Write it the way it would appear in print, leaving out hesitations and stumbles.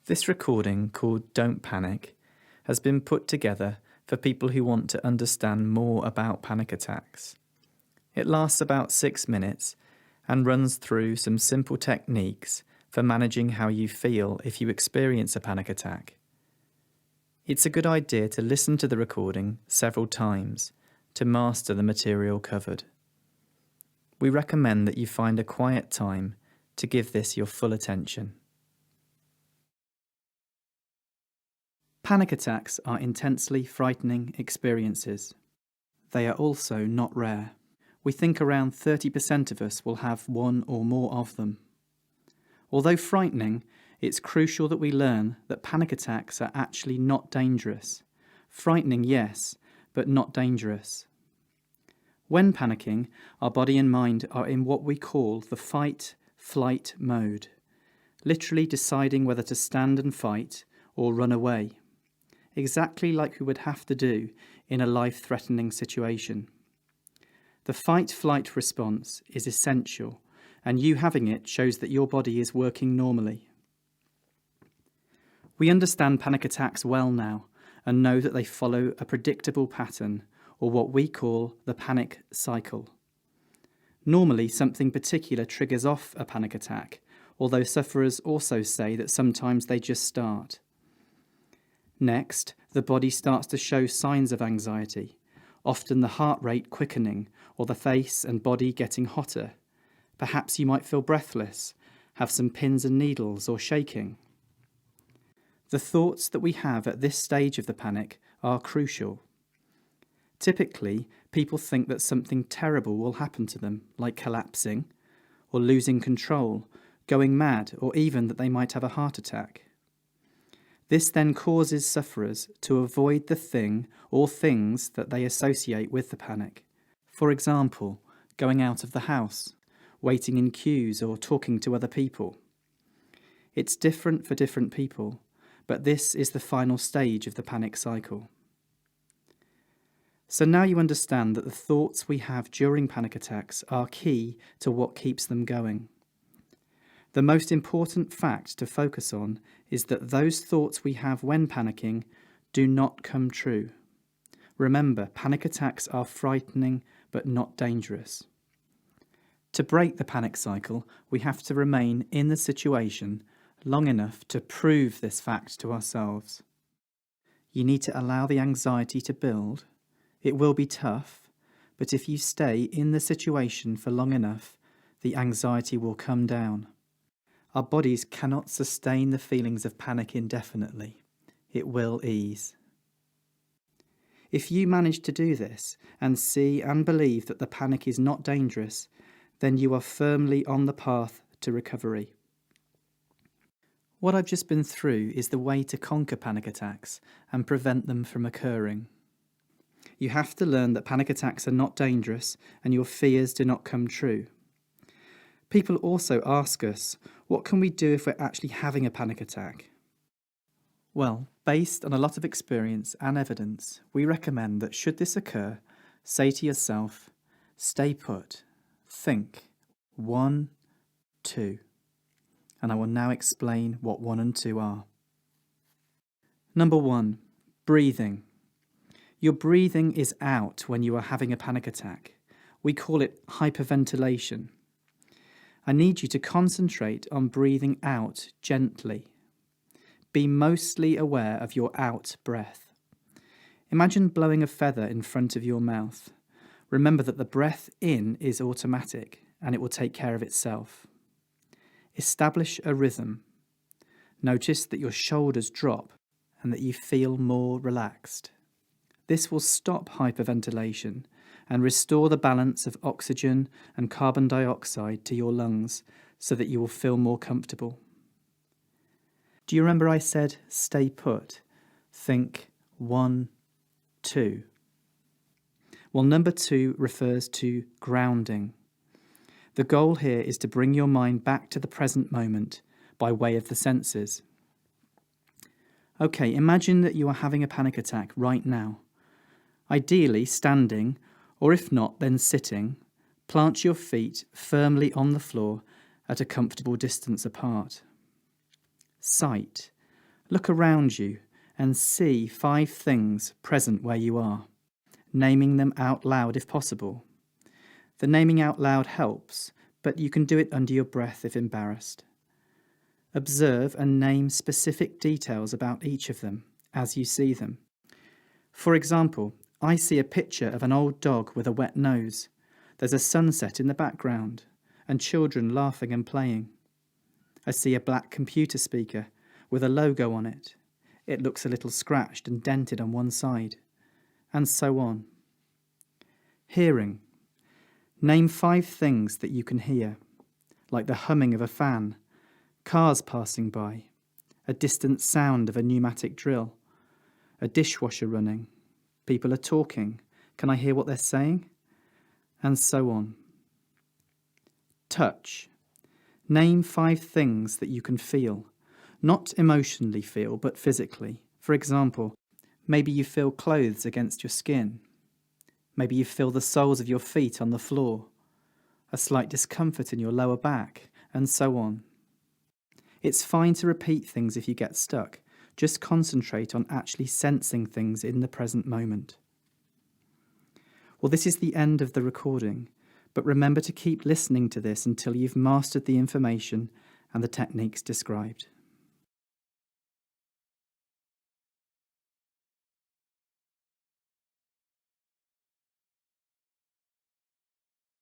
This recording, called Don't Panic, has been put together for people who want to understand more about panic attacks. It lasts about 6 minutes and runs through some simple techniques for managing how you feel if you experience a panic attack. It's a good idea to listen to the recording several times to master the material covered. We recommend that you find a quiet time to give this your full attention. Panic attacks are intensely frightening experiences. They are also not rare. We think around 30% of us will have one or more of them. Although frightening, it's crucial that we learn that panic attacks are actually not dangerous. Frightening, yes, but not dangerous. When panicking, our body and mind are in what we call the fight-flight mode, literally deciding whether to stand and fight or run away, exactly like we would have to do in a life-threatening situation. The fight-flight response is essential, and you having it shows that your body is working normally. We understand panic attacks well now and know that they follow a predictable pattern, or what we call the panic cycle. Normally, something particular triggers off a panic attack, although sufferers also say that sometimes they just start. Next, the body starts to show signs of anxiety, often the heart rate quickening or the face and body getting hotter. Perhaps you might feel breathless, have some pins and needles, or shaking. The thoughts that we have at this stage of the panic are crucial. Typically, people think that something terrible will happen to them, like collapsing, or losing control, going mad, or even that they might have a heart attack. This then causes sufferers to avoid the thing or things that they associate with the panic. For example, going out of the house, waiting in queues, or talking to other people. It's different for different people, but this is the final stage of the panic cycle. So now you understand that the thoughts we have during panic attacks are key to what keeps them going. The most important fact to focus on is that those thoughts we have when panicking do not come true. Remember, panic attacks are frightening but not dangerous. To break the panic cycle, we have to remain in the situation long enough to prove this fact to ourselves. You need to allow the anxiety to build. It will be tough, but if you stay in the situation for long enough, the anxiety will come down. Our bodies cannot sustain the feelings of panic indefinitely. It will ease. If you manage to do this and see and believe that the panic is not dangerous, then you are firmly on the path to recovery. What I've just been through is the way to conquer panic attacks and prevent them from occurring. You have to learn that panic attacks are not dangerous and your fears do not come true. People also ask us, what can we do if we're actually having a panic attack? Well, based on a lot of experience and evidence, we recommend that should this occur, say to yourself, stay put, think, 1, 2. And I will now explain what 1 and 2 are. Number 1, breathing. Your breathing is out when you are having a panic attack. We call it hyperventilation. I need you to concentrate on breathing out gently. Be mostly aware of your out breath. Imagine blowing a feather in front of your mouth. Remember that the breath in is automatic and it will take care of itself. Establish a rhythm. Notice that your shoulders drop and that you feel more relaxed. This will stop hyperventilation and restore the balance of oxygen and carbon dioxide to your lungs so that you will feel more comfortable. Do you remember I said stay put? Think 1, 2. Well, number 2 refers to grounding. The goal here is to bring your mind back to the present moment by way of the senses. Okay, imagine that you are having a panic attack right now. Ideally standing, or if not, then sitting. Plant your feet firmly on the floor at a comfortable distance apart. Sight. Look around you and see 5 things present where you are, naming them out loud if possible. The naming out loud helps, but you can do it under your breath if embarrassed. Observe and name specific details about each of them as you see them. For example, I see a picture of an old dog with a wet nose. There's a sunset in the background and children laughing and playing. I see a black computer speaker with a logo on it. It looks a little scratched and dented on one side, and so on. Hearing. Name 5 things that you can hear, like the humming of a fan, cars passing by, a distant sound of a pneumatic drill, a dishwasher running, people are talking, can I hear what they're saying? And so on. Touch. Name 5 things that you can feel, not emotionally feel, but physically. For example, maybe you feel clothes against your skin. Maybe you feel the soles of your feet on the floor, a slight discomfort in your lower back, and so on. It's fine to repeat things if you get stuck. Just concentrate on actually sensing things in the present moment. Well, this is the end of the recording, but remember to keep listening to this until you've mastered the information and the techniques described.